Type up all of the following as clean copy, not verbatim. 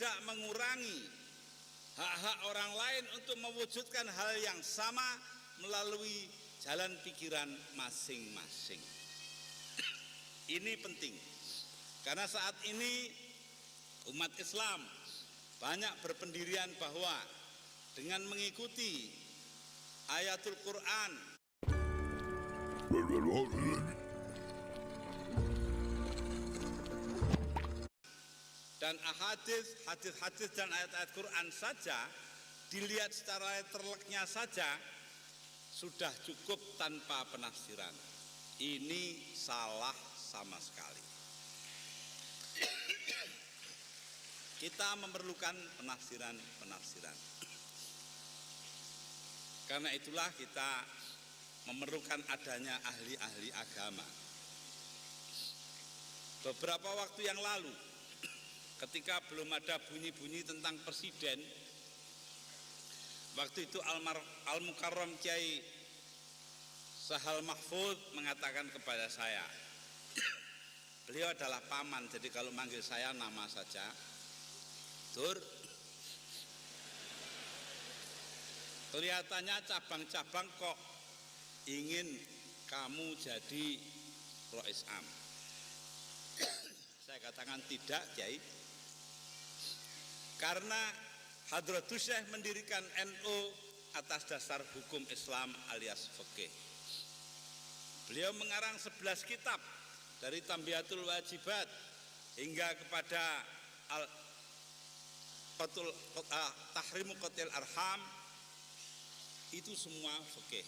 tidak mengurangi hak-hak orang lain untuk mewujudkan hal yang sama melalui jalan pikiran masing-masing. Ini penting karena saat ini umat Islam banyak berpendirian bahwa dengan mengikuti ayatul Quran dan hadis dan ayat-ayat Quran saja, dilihat secara terleknya saja sudah cukup tanpa penafsiran. Ini salah sama sekali. Kita memerlukan penafsiran. Karena itulah kita memerlukan adanya ahli-ahli agama. Beberapa waktu yang lalu, ketika belum ada bunyi-bunyi tentang presiden, waktu itu Al-Mukarram Kiai Sahal Mahfud mengatakan kepada saya, beliau adalah paman, jadi kalau manggil saya nama saja, Dur, kelihatannya cabang-cabang kok ingin kamu jadi Rois Am. Saya katakan tidak, Kiai, karena Hadratus Syekh mendirikan NU atas dasar hukum Islam alias fikih. Beliau mengarang 11 kitab dari Tambihatul Wajibat hingga kepada Tahrimu Qatil Arham, itu semua fikih.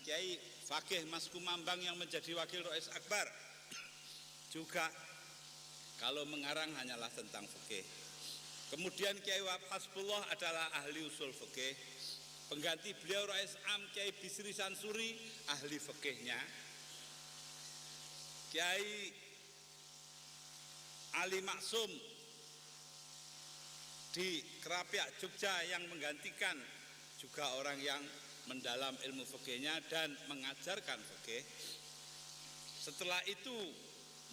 Kiai Fakih Mas Kumambang yang menjadi wakil Rois Akbar juga kalau mengarang hanyalah tentang fikih. Kemudian Kiai Wahab Hasbullah adalah ahli usul fikih. Pengganti beliau Rois Am Kiai Bisri Sansuri ahli fikihnya. Kiai Ali Maksum di Kerapiak Jogja yang menggantikan juga orang yang mendalam ilmu fikihnya dan mengajarkan fikih. Setelah itu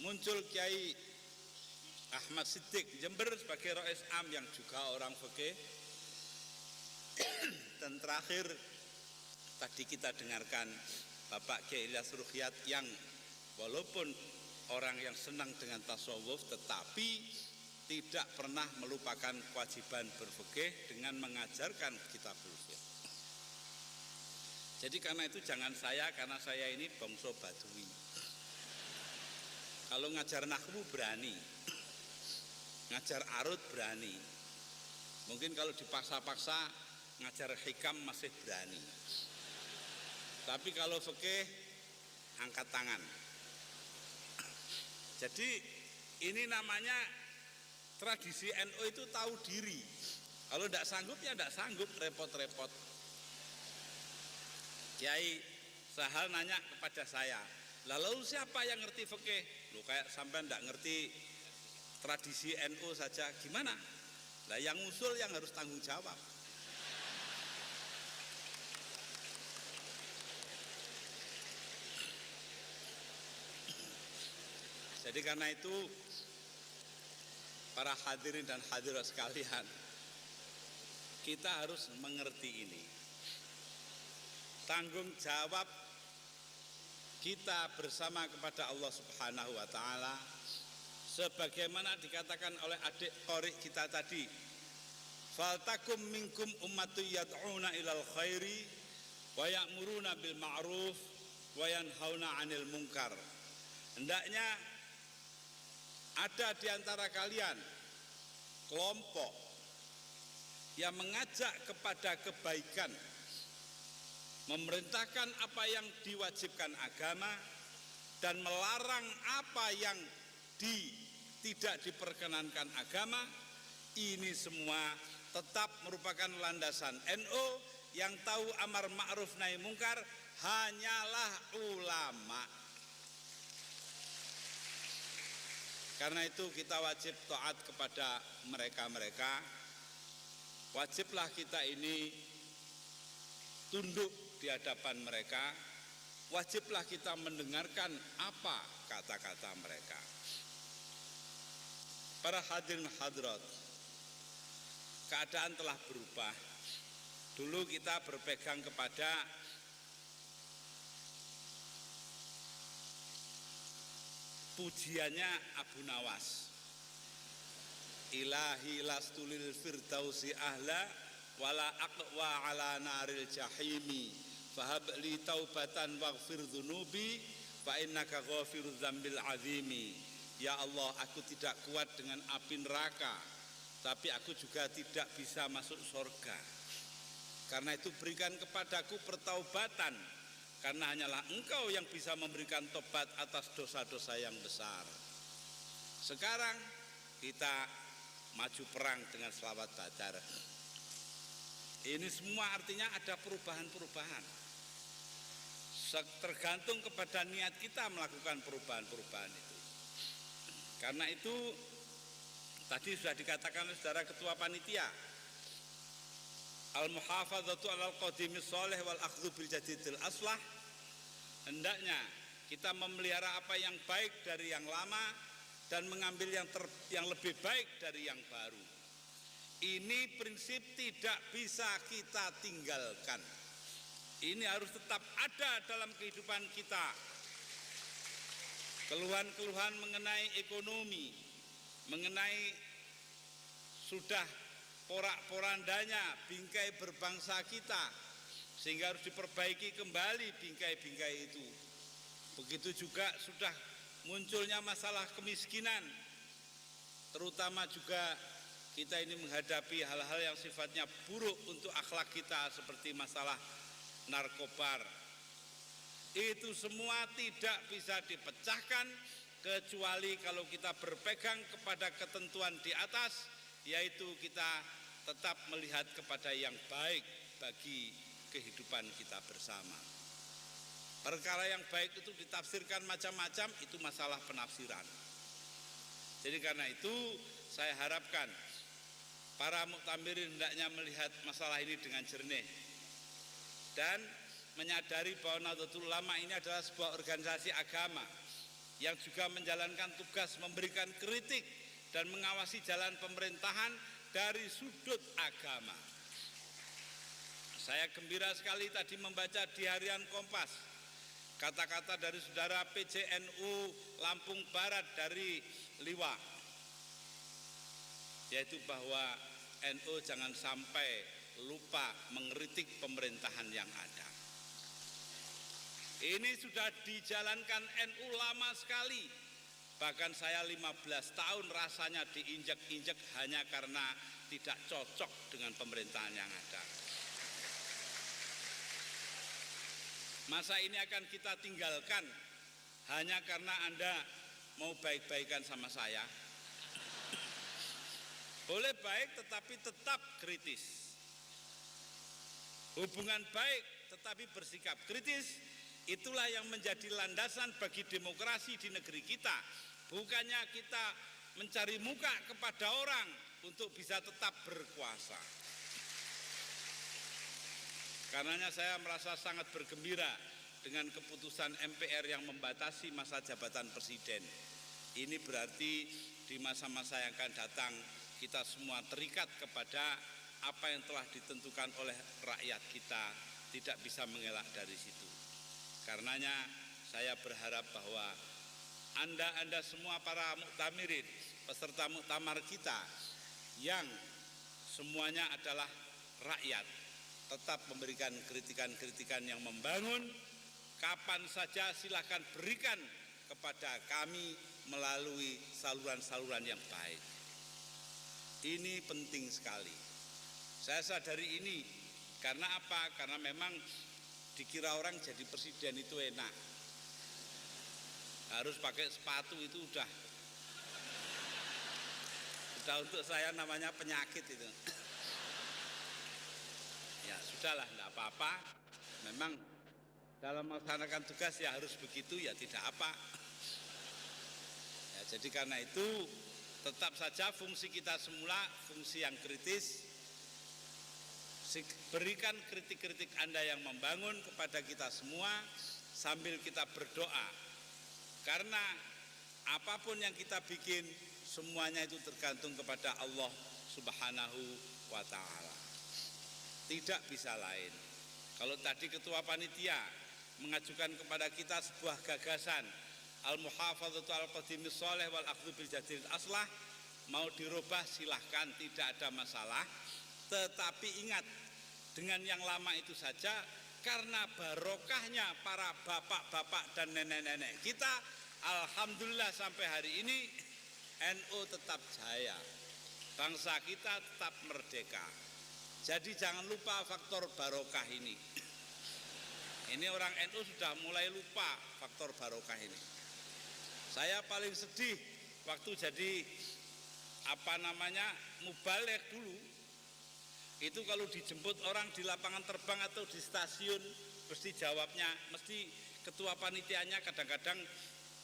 muncul Kiai Ahmad Siddiq Jember sebagai Rois Am yang juga orang fikih. Dan terakhir tadi kita dengarkan Bapak Kiai Ilyas Ruhyat yang walaupun orang yang senang dengan tasawuf tetapi tidak pernah melupakan kewajiban berfikih dengan mengajarkan kitabul fiqh. Jadi karena itu jangan karena saya ini bangsa Badui. Kalau ngajar nahwu berani, ngajar arut berani. Mungkin kalau dipaksa-paksa ngajar hikam masih berani. Tapi kalau fikih angkat tangan. Jadi ini namanya tradisi NU itu tahu diri. Kalau tidak sanggup ya tidak sanggup, repot-repot. Kiai Sahal nanya kepada saya, lalu siapa yang ngerti fikih? Lu kayak sampai tidak ngerti tradisi NU saja, gimana? Lah yang usul yang harus tanggung jawab. Jadi karena itu para hadirin dan hadirat sekalian, kita harus mengerti ini. Tanggung jawab kita bersama kepada Allah Subhanahu wa taala sebagaimana dikatakan oleh adik qori kita tadi, faltakum minkum ummatu yad'una ilal khairi wa ya'muruna bil ma'ruf wa yanhauna 'anil munkar. Hendaknya ada di antara kalian kelompok yang mengajak kepada kebaikan, memerintahkan apa yang diwajibkan agama dan melarang apa yang tidak diperkenankan agama. Ini semua tetap merupakan landasan NU yang tahu amar ma'ruf nahi mungkar hanyalah ulama. Karena itu kita wajib taat kepada mereka-mereka. Wajiblah kita ini tunduk di hadapan mereka. Wajiblah kita mendengarkan apa kata-kata mereka. Para hadirin hadirat, keadaan telah berubah. Dulu kita berpegang kepada pujiannya Abu Nawas. Ilahi lastulil firdausi ahla wala aqwa ala naril jahimi fahab li taubatan waghfir dzunubi fa innaka ghafirudz dzambil azimi. Ya Allah, aku tidak kuat dengan api neraka, tapi aku juga tidak bisa masuk surga. Karena itu berikan kepadaku pertaubatan, karena hanyalah Engkau yang bisa memberikan tobat atas dosa-dosa yang besar. Sekarang kita maju perang dengan selawat badar. Ini semua artinya ada perubahan-perubahan. Tergantung kepada niat kita melakukan perubahan-perubahan itu. Karena itu tadi sudah dikatakan oleh saudara ketua panitia, al-muhafadzatu 'alal qadimis shalih wal akhdhu bil jadidil aslah. Hendaknya kita memelihara apa yang baik dari yang lama dan mengambil yang lebih baik dari yang baru. Ini prinsip tidak bisa kita tinggalkan. Ini harus tetap ada dalam kehidupan kita. Keluhan-keluhan mengenai ekonomi, mengenai sudah porak-porandanya bingkai berbangsa kita, sehingga harus diperbaiki kembali bingkai-bingkai itu. Begitu juga sudah munculnya masalah kemiskinan, terutama juga kita ini menghadapi hal-hal yang sifatnya buruk untuk akhlak kita seperti masalah narkoba. Itu semua tidak bisa dipecahkan kecuali kalau kita berpegang kepada ketentuan di atas, yaitu kita tetap melihat kepada yang baik bagi kehidupan kita bersama. Perkara yang baik itu ditafsirkan macam-macam, itu masalah penafsiran. Jadi karena itu saya harapkan para muktamirin hendaknya melihat masalah ini dengan jernih dan menyadari bahwa Nahdlatul Ulama ini adalah sebuah organisasi agama yang juga menjalankan tugas memberikan kritik dan mengawasi jalan pemerintahan dari sudut agama. Saya gembira sekali tadi membaca di harian Kompas kata-kata dari saudara PCNU Lampung Barat dari Liwa, yaitu bahwa NU jangan sampai lupa mengkritik pemerintahan yang ada. Ini sudah dijalankan NU lama sekali. Bahkan saya 15 tahun rasanya diinjak-injak hanya karena tidak cocok dengan pemerintahan yang ada. Masa ini akan kita tinggalkan hanya karena Anda mau baik-baikan sama saya? Boleh baik tetapi tetap kritis. Hubungan baik tetapi bersikap kritis, itulah yang menjadi landasan bagi demokrasi di negeri kita. Bukannya kita mencari muka kepada orang untuk bisa tetap berkuasa. Karenanya saya merasa sangat bergembira dengan keputusan MPR yang membatasi masa jabatan presiden. Ini berarti di masa-masa yang akan datang kita semua terikat kepada apa yang telah ditentukan oleh rakyat kita, tidak bisa mengelak dari situ. Karenanya saya berharap bahwa Anda semua para muktamirin, peserta muktamar kita yang semuanya adalah rakyat, tetap memberikan kritikan-kritikan yang membangun. Kapan saja silahkan berikan kepada kami melalui saluran-saluran yang baik. Ini penting sekali. Saya sadari ini karena apa? Karena memang dikira orang jadi presiden itu enak. Harus pakai sepatu itu udah untuk saya namanya penyakit itu. Ya sudahlah, enggak apa-apa. Memang dalam melaksanakan tugas ya harus begitu, ya tidak apa. Ya, jadi karena itu tetap saja fungsi kita semula fungsi yang kritis. Berikan kritik-kritik Anda yang membangun kepada kita semua sambil kita berdoa. Karena apapun yang kita bikin semuanya itu tergantung kepada Allah Subhanahu wa ta'ala. Tidak bisa lain. Kalau tadi ketua panitia mengajukan kepada kita sebuah gagasan al-muhafadzatu al-qadimis sholeh wal akhdhu bil jadid aslah, mau dirubah silahkan, tidak ada masalah. Tetapi ingat, dengan yang lama itu saja, karena barokahnya para bapak-bapak dan nenek-nenek kita, alhamdulillah sampai hari ini NU tetap jaya, bangsa kita tetap merdeka. Jadi jangan lupa faktor barokah ini. Ini orang NU sudah mulai lupa faktor barokah ini. Saya paling sedih waktu jadi mubalek dulu. Itu kalau dijemput orang di lapangan terbang atau di stasiun, mesti jawabnya, mesti ketua panitianya, kadang-kadang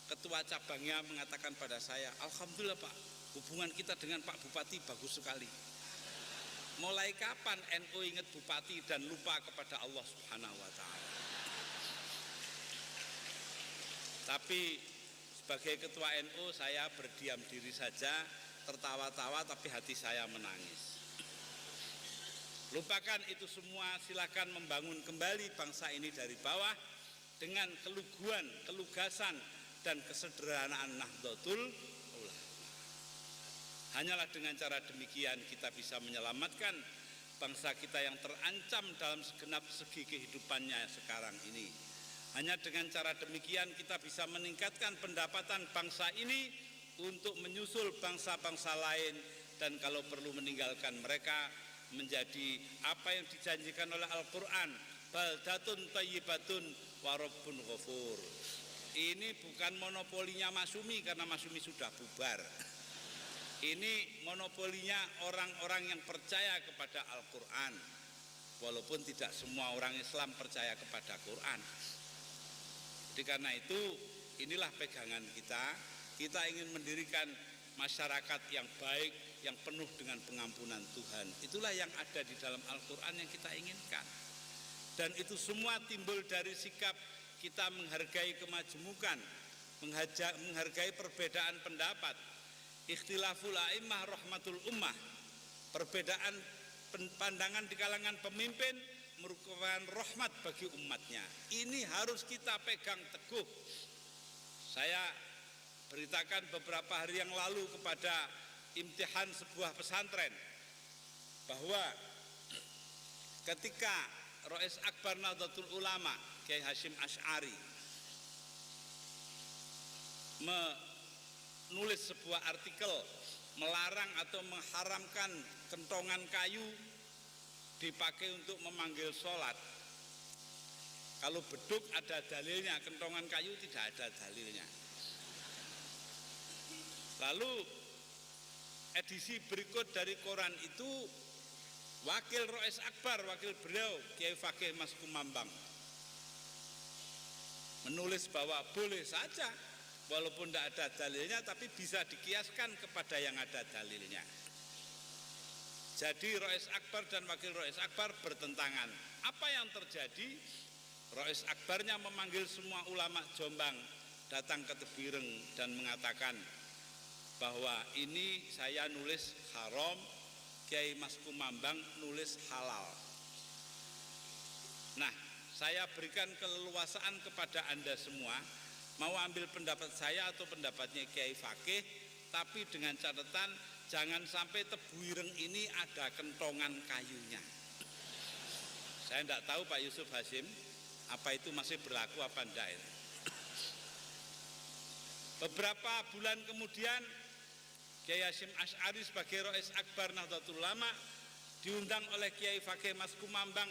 ketua cabangnya mengatakan pada saya, alhamdulillah Pak, hubungan kita dengan Pak Bupati bagus sekali. Mulai kapan NU ingat Bupati dan lupa kepada Allah Subhanahu wa ta'ala? Tapi sebagai ketua NU saya berdiam diri saja, tertawa-tawa, tapi hati saya menangis. Lupakan itu semua, silakan membangun kembali bangsa ini dari bawah dengan keluguan, kelugasan, dan kesederhanaan Nahdlatul Ulama. Hanyalah dengan cara demikian kita bisa menyelamatkan bangsa kita yang terancam dalam segenap segi kehidupannya sekarang ini. Hanya dengan cara demikian kita bisa meningkatkan pendapatan bangsa ini untuk menyusul bangsa-bangsa lain, dan kalau perlu meninggalkan mereka menjadi apa yang dijanjikan oleh Al-Quran, baldatun thayyibatun wa rabbun ghafur. Ini bukan monopolinya Masyumi karena Masyumi sudah bubar. Ini monopolinya orang-orang yang percaya kepada Al-Quran, walaupun tidak semua orang Islam percaya kepada Quran. Jadi karena itu inilah pegangan kita. Kita ingin mendirikan masyarakat yang baik, yang penuh dengan pengampunan Tuhan. Itulah yang ada di dalam Al-Quran yang kita inginkan. Dan itu semua timbul dari sikap kita menghargai kemajemukan, menghargai perbedaan pendapat. Ikhtilaful a'immah rahmatul ummah. Perbedaan pandangan di kalangan pemimpin merupakan rahmat bagi umatnya. Ini harus kita pegang teguh. Saya beritakan beberapa hari yang lalu kepada imtihan sebuah pesantren bahwa ketika Rais Akbar Nahdlatul Ulama Kiai Hasyim Asy'ari menulis sebuah artikel melarang atau mengharamkan kentongan kayu dipakai untuk memanggil sholat. Kalau beduk ada dalilnya, kentongan kayu tidak ada dalilnya. Lalu edisi berikut dari koran itu wakil Rais Akbar, wakil beliau Kiai Fakih Mas Kumambang menulis bahwa boleh saja walaupun tidak ada dalilnya, tapi bisa dikiaskan kepada yang ada dalilnya. Jadi Rais Akbar dan wakil Rais Akbar bertentangan. Apa yang terjadi? Rais Akbarnya memanggil semua ulama Jombang datang ke Tebireng dan mengatakan bahwa ini saya nulis haram, Kiai Mas Kumambang nulis halal. Nah, saya berikan keleluasaan kepada Anda semua, mau ambil pendapat saya atau pendapatnya Kiai Fakih, tapi dengan catatan jangan sampai Tebu Ireng ini ada kentongan kayunya. Saya tidak tahu Pak Yusuf Hasyim, apa itu masih berlaku apa enggak itu. Beberapa bulan kemudian Kiai Hasyim Asy'ari sebagai Rais Akbar Nahdlatul Ulama diundang oleh Kiai Fakih Mas Kumambang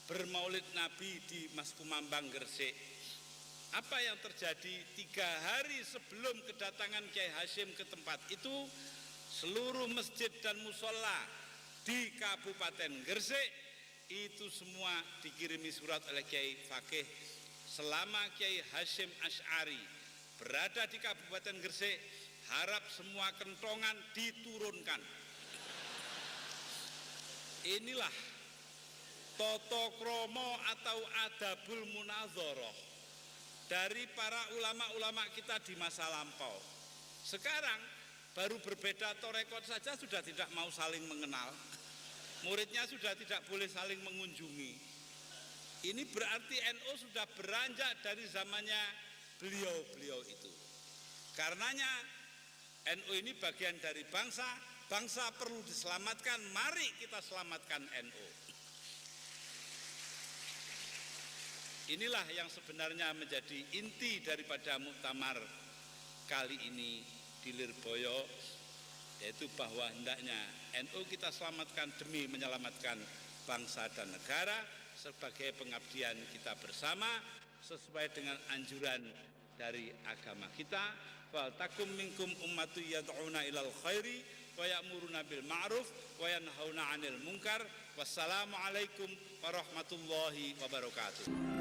bermaulid Nabi di Mas Kumambang Gresik. Apa yang terjadi? 3 hari sebelum kedatangan Kiai Hasyim ke tempat itu, seluruh masjid dan musola di Kabupaten Gresik itu semua dikirimi surat oleh Kiai Fakih. Selama Kiai Hasyim Asy'ari berada di Kabupaten Gresik, harap semua kentongan diturunkan. Inilah toto kromo atau adabul munazoroh dari para ulama-ulama kita di masa lampau. Sekarang Baru berbeda torekot saja sudah tidak mau saling mengenal. Muridnya sudah tidak boleh saling mengunjungi. Ini berarti NU sudah beranjak dari zamannya beliau-beliau itu. Karenanya NU ini bagian dari bangsa, bangsa perlu diselamatkan, mari kita selamatkan NU. Inilah yang sebenarnya menjadi inti daripada muktamar kali ini di Lirboyo, yaitu bahwa hendaknya NU kita selamatkan demi menyelamatkan bangsa dan negara sebagai pengabdian kita bersama sesuai dengan anjuran dari agama kita. Fal takum minkum ummatu yad'una ilal khairi wa ya'muruna bil ma'ruf wa yanhauna 'anil munkar. Wassalamualaikum warahmatullahi wabarakatuh.